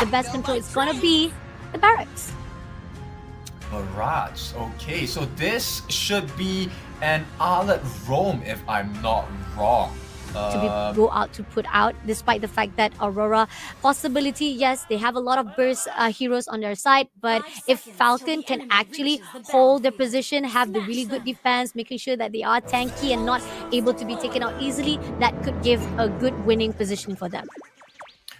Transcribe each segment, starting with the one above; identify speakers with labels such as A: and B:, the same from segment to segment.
A: the best control is gonna be the barracks.
B: Mirage. Okay, so this should be an outlet roam if I'm not wrong.
A: Go out to put out, despite the fact that Aurora possibility, yes, they have a lot of burst heroes on their side, but if Falcon can actually hold their position, have the really good defense, making sure that they are tanky and not able to be taken out easily, that could give a good winning position for them.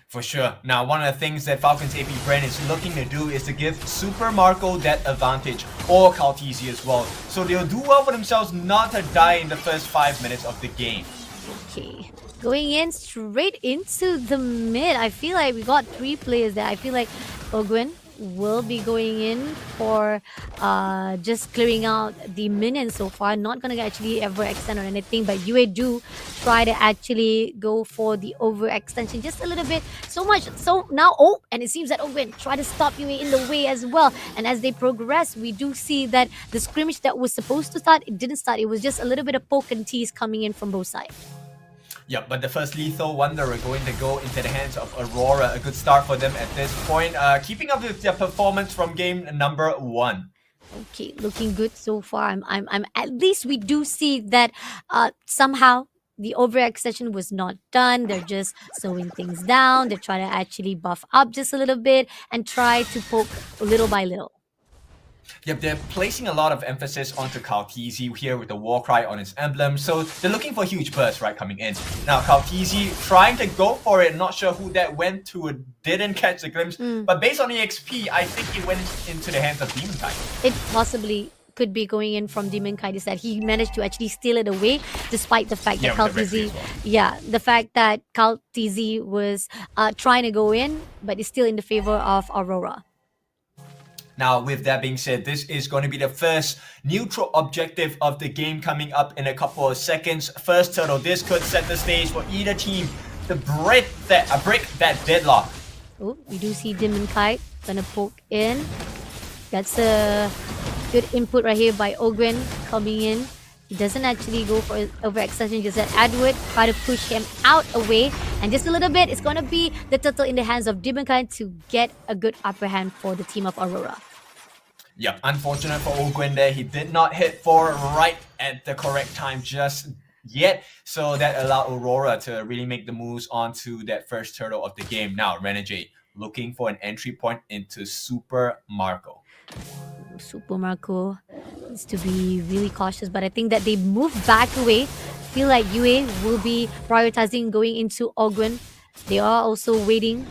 B: For sure. Now, one of the things that FALCONS APBREN is looking to do is to give Super Marco that advantage, or Kaltizi as well. So they'll do well for themselves not to die in the first 5 minutes of the game.
A: Okay, going in straight into the mid. I feel like we got 3 players there. I feel like Ogwen will be going in for just clearing out the minions so far. Not gonna actually ever extend or anything, but UA do try to actually go for the overextension just a little bit. So much so now, and it seems that Ogwen try to stop UA in the way as well. And as they progress, we do see that the scrimmage that was supposed to start, it didn't start. It was just a little bit of poke and tease coming in from both sides.
B: Yep, but the first Lethal Wanderer going to go into the hands of Aurora. A good start for them at this point. Keeping up with their performance from game number 1.
A: Okay, looking good so far. I'm at least we do see that somehow the overextension was not done. They're just slowing things down. They're trying to actually buff up just a little bit and try to poke little by little.
B: Yep, they're placing a lot of emphasis onto Kaltizi here with the Warcry on his emblem, so they're looking for huge bursts, right, coming in. Now, Kaltizi trying to go for it, not sure who that went to, didn't catch the glimpse, but based on the XP, I think it went into the hands of Demonkite.
A: It possibly could be going in from Demonkite is that he managed to actually steal it away, despite the fact that Kaltizi, the fact that Kaltizi was trying to go in, but is still in the favor of Aurora.
B: Now, with that being said, this is going to be the first neutral objective of the game coming up in a couple of seconds. First turtle, this could set the stage for either team to break that deadlock.
A: Oh, we do see Demonkite gonna poke in. That's a good input right here by Ogwen coming in. He doesn't actually go for overextension, just that Edward try to push him out away. And just a little bit, it's gonna be the turtle in the hands of Demonkite to get a good upper hand for the team of Aurora.
B: Yep, unfortunate for Ogwen there. He did not hit for right at the correct time just yet. So that allowed Aurora to really make the moves onto that first turtle of the game. Now, Renegade looking for an entry point into Super Marco.
A: Super Marco needs to be really cautious, but I think that they move back away. Feel like UA will be prioritizing going into Ogwen. They are also waiting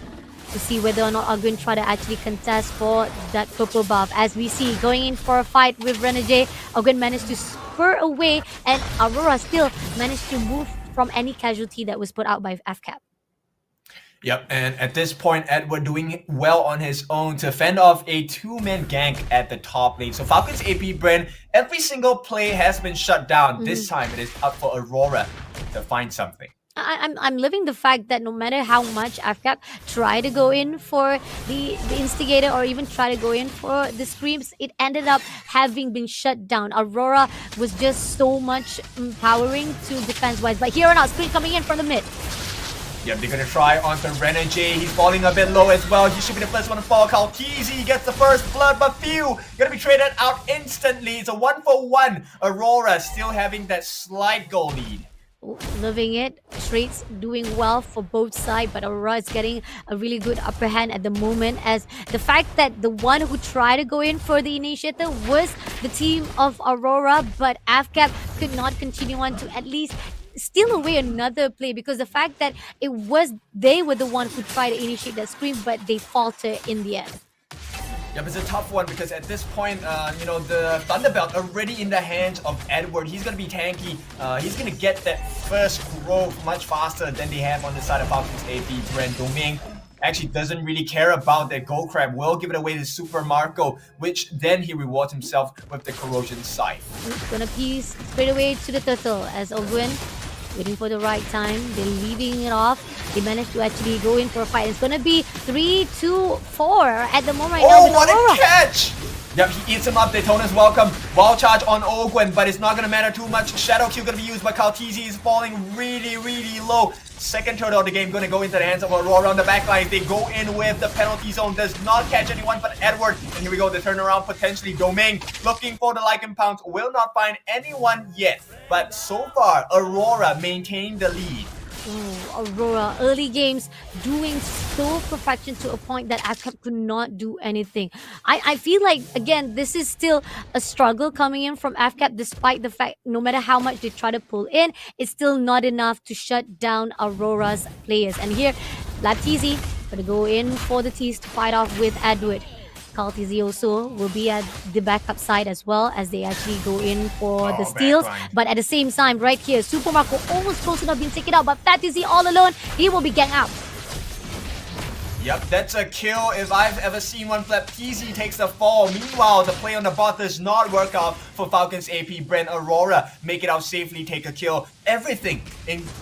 A: to see whether or not Ogwen try to actually contest for that purple buff. As we see, going in for a fight with Renegade, Ogwen managed to spur away, and Aurora still managed to move from any casualty that was put out by FCAP.
B: Yep, and at this point, Edward doing well on his own to fend off a 2-man gank at the top lane. So FALCONS APBREN, every single play has been shut down. This time, it is up for Aurora to find something.
A: I'm living the fact that no matter how much FCAP try to go in for the instigator or even try to go in for the screams, it ended up having been shut down. Aurora was just so much empowering to defense-wise. But here or not, scream coming in from the mid.
B: Yep, they're gonna try onto Renegade. He's falling a bit low as well. He should be the first one to fall. Kaltizi gets the first blood, but few gonna be traded out instantly. It's a 1-for-1. Aurora still having that slight goal lead.
A: Loving it. Trades doing well for both sides, but Aurora is getting a really good upper hand at the moment, as the fact that the one who tried to go in for the initiator was the team of Aurora, but FCAP could not continue on to at least steal away another play, because the fact that they were the one who tried to initiate that scream, but they faltered in the end.
B: Yep, it's a tough one because at this point, you know, the Thunderbelt already in the hands of Edward. He's going to be tanky. He's going to get that first growth much faster than they have on the side of FALCONS APBREN. Domain actually doesn't really care about that Gold Crab. Will give it away to Super Marco, which then he rewards himself with the Corrosion Scythe.
A: It's going to piece straight away to the turtle as Ogwen waiting for the right time. They're leaving it off. They managed to actually go in for a fight. It's going to be 3-2-4 at the moment right now.
B: Oh, what a catch! Yep, he eats him up. Daytona's welcome. Wild charge on Ogwen, but it's not going to matter too much. Shadow Q going to be used, but Kaltizi is falling really, really low. Second turtle of the game going to go into the hands of Aurora on the backline. They go in with the penalty zone. Does not catch anyone but Edward. And here we go, the turnaround potentially. Domain looking for the Lycan Pounce. Will not find anyone yet. But so far, Aurora maintained the lead.
A: Ooh, Aurora, early games doing so perfection to a point that FCAP could not do anything. I feel like, again, this is still a struggle coming in from FCAP, despite the fact no matter how much they try to pull in, it's still not enough to shut down Aurora's players. And here, Latizi gonna go in for the tease to fight off with Edward. Kaltizi also will be at the backup side as well as they actually go in for the steals. But at the same time, right here, Super Marco almost close enough being taken out, but Latizi all alone, he will be gang out.
B: Yep, that's a kill if I've ever seen one. Flapteezy takes the fall. Meanwhile, the play on the bot does not work out for Falcons AP. Aurora make it out safely, take a kill. Everything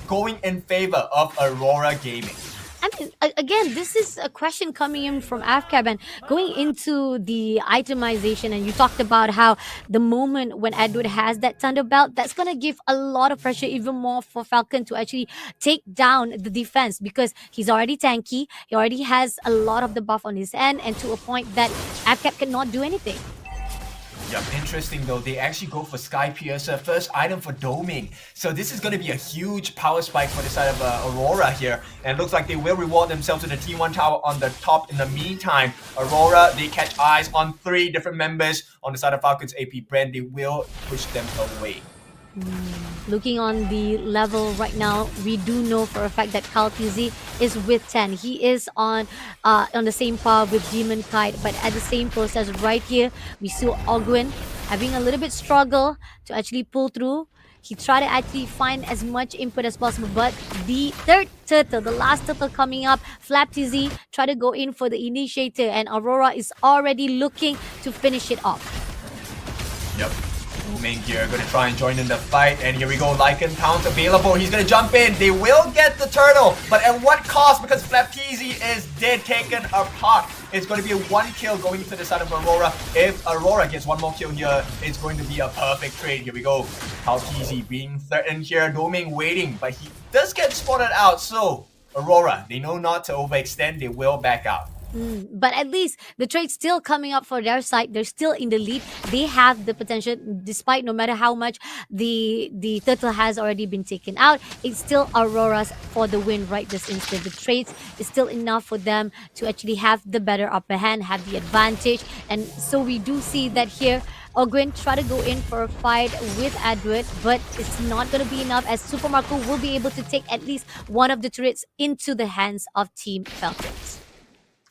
B: going in favor of Aurora Gaming.
A: I mean, again, this is a question coming in from FCAP and going into the itemization. And you talked about how the moment when Edward has that Thunder Belt, that's going to give a lot of pressure even more for Falcon to actually take down the defense because he's already tanky. He already has a lot of the buff on his end and to a point that FCAP cannot do anything.
B: Yep, interesting though. They actually go for Sky Piercer, first item for Doming. So this is going to be a huge power spike for the side of Aurora here. And it looks like they will reward themselves with the T1 tower on the top. In the meantime, Aurora, they catch eyes on 3 different members on the side of Falcons AP. They will push them away.
A: Looking on the level right now, we do know for a fact that Kaltizi is with 10. He is on the same par with Demon Kite, but at the same process right here, we saw Ogwen having a little bit struggle to actually pull through. He tried to actually find as much input as possible, but the third turtle, the last turtle coming up, Flapteezy try to go in for the initiator, and Aurora is already looking to finish it off.
B: Yep. Main gear gonna try and join in the fight, and here we go. Lycan Pounce available. He's gonna jump in. They will get the turtle, but at what cost? Because Flapteezy is dead, taken apart. It's going to be a 1 kill going to the side of Aurora. If Aurora gets 1 more kill here, it's going to be a perfect trade. Here we go. Kaltizi being threatened here. Doming waiting, but he does get spotted out. So Aurora, they know not to overextend. They will back out.
A: But at least the trade's still coming up for their side. They're still in the lead. They have the potential, despite no matter how much the turtle has already been taken out. It's still Aurora's for the win right this instant. The trades is still enough for them to actually have the better upper hand, have the advantage. And so we do see that here, Ogwen try to go in for a fight with Edward, but it's not going to be enough as Super Marco will be able to take at least one of the turrets into the hands of Team Falcons.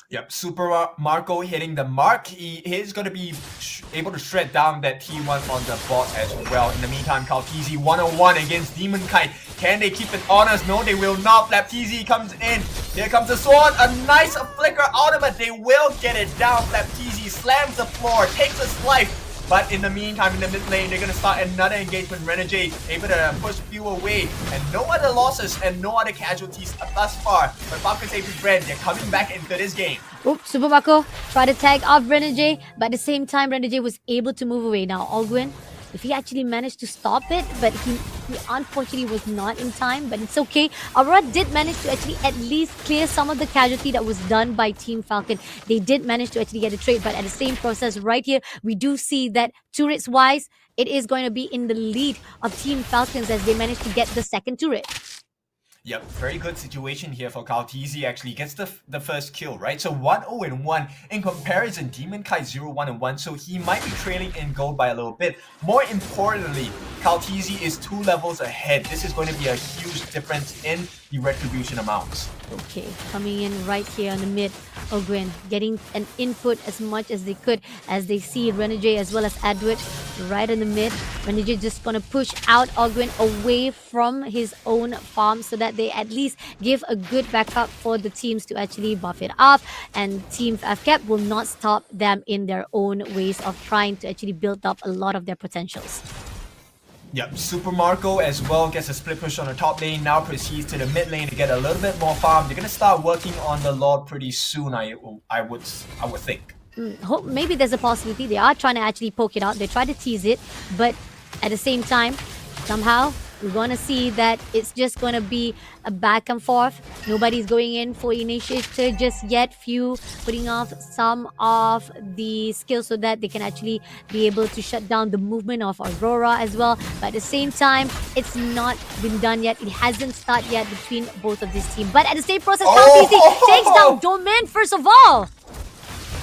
B: Yep, Super Marco hitting the mark. He is going to be able to shred down that T1 on the bot as well. In the meantime, Kaltizi 1-on-1 against Demon Kite. Can they keep it honest? No, they will not. Flapteezy comes in. Here comes the sword. A nice flicker ultimate. They will get it down. Flapteezy slams the floor, takes a slice. But in the meantime, in the mid lane, they're going to start another engagement. Renegade able to push few away. And no other losses and no other casualties thus far. But Falcons AP, they're coming back into this game.
A: Oops, Super Marco tried to tag off Renegade, but at the same time, Renegade was able to move away. Now, Ogwen, if he actually managed to stop it, but he unfortunately was not in time, but it's okay. Aurora did manage to actually at least clear some of the casualty that was done by Team Falcon. They did manage to actually get a trade, but at the same process right here, we do see that turrets wise, it is going to be in the lead of Team Falcons as they managed to get the second turret.
B: Yep, very good situation here for Kaltizi. Actually gets the first kill, right? So 1-0-1 in comparison, Demon Kite 0-1-1, so he might be trailing in gold by a little bit. More importantly, Kaltizi is 2 levels ahead. This is going to be a huge difference in the retribution amounts.
A: Okay, coming in right here on the mid, Ogwen getting an input as much as they could as they see Renegade as well as Edward right in the mid. Renegade just gonna push out Ogwen away from his own farm so that they at least give a good backup for the teams to actually buff it up, and Team FCAP will not stop them in their own ways of trying to actually build up a lot of their potentials.
B: Yep, Super Marco as well gets a split push on the top lane, now proceeds to the mid lane to get a little bit more farm. They're going to start working on the Lord pretty soon, I would think.
A: maybe there's a possibility they are trying to actually poke it out. They try to tease it, but at the same time, somehow we're going to see that it's just going to be a back and forth. Nobody's going in for initiative just yet. Few putting off some of the skills so that they can actually be able to shut down the movement of Aurora as well. But at the same time, it's not been done yet. It hasn't started yet between both of these teams. But at the same process, FCAP takes down Domain first of all.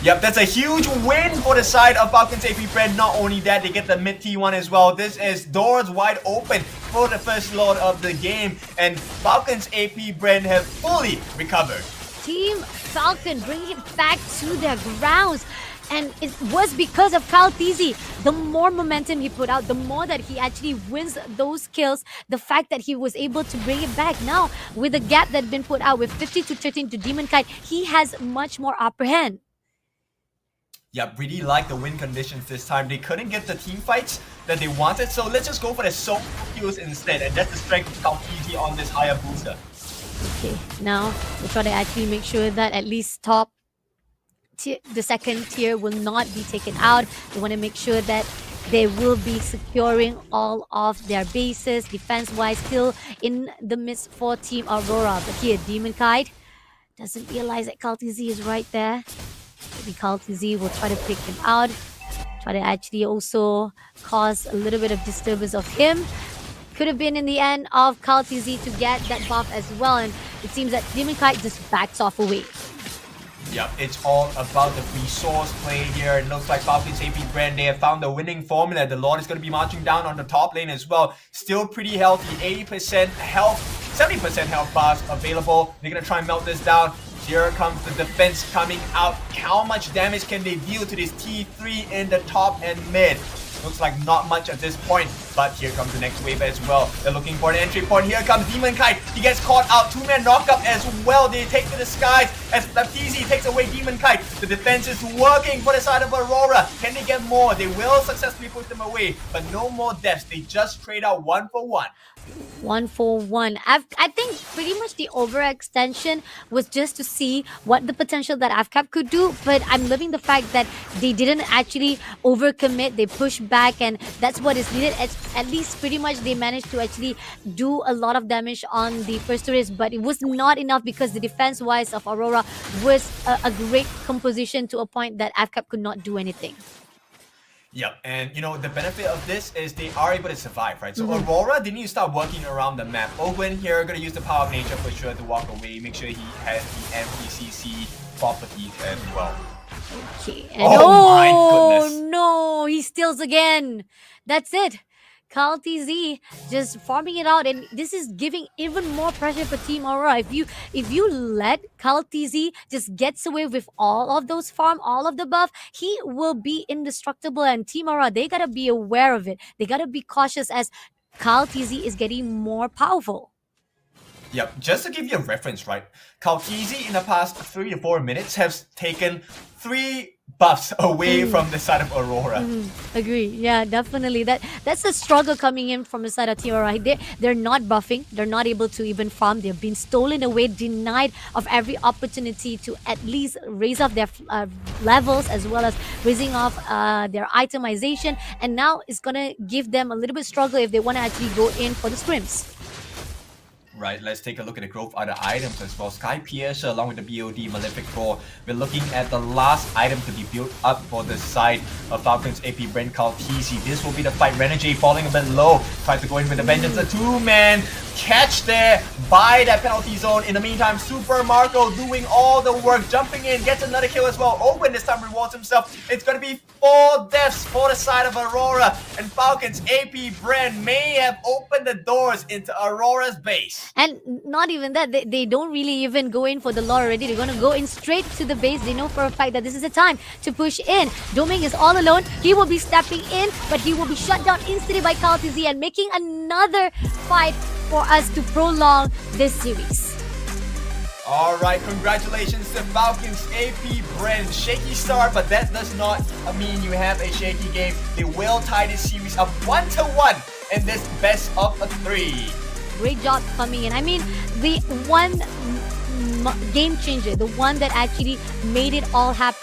B: Yep, that's a huge win for the side of FALCONS APBREN. Not only that, they get the mid T1 as well. This is doors wide open for the first lord of the game, and FALCONS APBREN have fully recovered.
A: Team Falcon bringing it back to their grounds. And it was because of Kaltizi. The more momentum he put out, the more that he actually wins those kills. The fact that he was able to bring it back now with the gap that's been put out with 50-13 to Demon Kite, he has much more upper hand.
B: Yep, really like the win conditions this time. They couldn't get the team fights that they wanted, so let's just go for the solo kills instead. And that's the strength of Kaltizi on this higher booster.
A: Okay, now we'll try to actually make sure that at least top tier, the second tier will not be taken out. They want to make sure that they will be securing all of their bases defense-wise, still in the midst for Team Aurora. But here, Demon Kite doesn't realize that Kaltizi is right there. Maybe Kaltizi will try to pick him out, try to actually also cause a little bit of disturbance of him. Could have been in the end of Kaltizi to get that buff as well, and it seems that Demon Kite just backs off away.
B: Yep, it's all about the resource play here. It looks like FALCONS APBREN, they have found the winning formula. The Lord is going to be marching down on the top lane as well. Still pretty healthy, 80% health, 70% health bars available. They're going to try and melt this down. Here comes the defense coming out. How much damage can they deal to this T3 in the top and mid? Looks like not much at this point, but here comes the next wave as well. They're looking for an entry point. Here comes Demon Kite. He gets caught out. Two-man knockup as well. They take to the skies as Baptiste takes away Demon Kite. The defense is working for the side of Aurora. Can they get more? They will successfully push them away, but no more deaths. They just trade out 1 for 1.
A: 1 for 1. I think pretty much the overextension was just to see what the potential that FCAP could do, but I'm loving the fact that they didn't actually overcommit. They pushed back, and that's what is needed. At least pretty much they managed to actually do a lot of damage on the first tourist, but it was not enough because the defense wise of Aurora was a great composition to a point that FCAP could not do anything.
B: Yep, and you know, the benefit of this is they are able to survive, right? So Aurora, they need to start working around the map. Owen here, gonna use the power of nature for sure to walk away, make sure he has the MPCC properties as well.
A: Okay, and
B: my goodness.
A: No, he steals again. That's it. Kaltizi just farming it out, and this is giving even more pressure for Team Aurora. If you let Kaltizi just gets away with all of those farm, all of the buff, he will be indestructible. And Team Aurora, they gotta be aware of it. They gotta be cautious as Kaltizi is getting more powerful.
B: Yep, just to give you a reference, right? Kaltizi in the past 3 to 4 minutes has taken 3 buffs away from the side of Aurora.
A: Agree. Yeah, definitely. That's the struggle coming in from the side of Team Aurora. They're not buffing. They're not able to even farm. They've been stolen away, denied of every opportunity to at least raise up their levels, as well as raising off their itemization. And now it's going to give them a little bit struggle if they want to actually go in for the scrims.
B: Right, let's take a look at the growth other items as well. Sky Piercer along with the BOD Malefic Roar. We're looking at the last item to be built up for the side of FALCONS APBREN Kaltizi. This will be the fight. Renegade falling a bit low. Tries to go in with the vengeance. A 2-man catch there by that penalty zone. In the meantime, Super Marco doing all the work, jumping in, gets another kill as well. Owen this time rewards himself. It's going to be 4 deaths for the side of Aurora, and FALCONS APBREN may have opened the doors into Aurora's base.
A: And not even that, they don't really even go in for the lore already. They're going to go in straight to the base. They know for a fact that this is the time to push in. Doming is all alone. He will be stepping in, but he will be shut down instantly by Kaltizi and making another fight for us to prolong this series.
B: Alright, congratulations to FALCONS APBREN. Shaky start, but that does not mean you have a shaky game. They will tie this series up 1-1 in this best of 3.
A: Great job coming in. I mean, the one game changer, the one that actually made it all happen.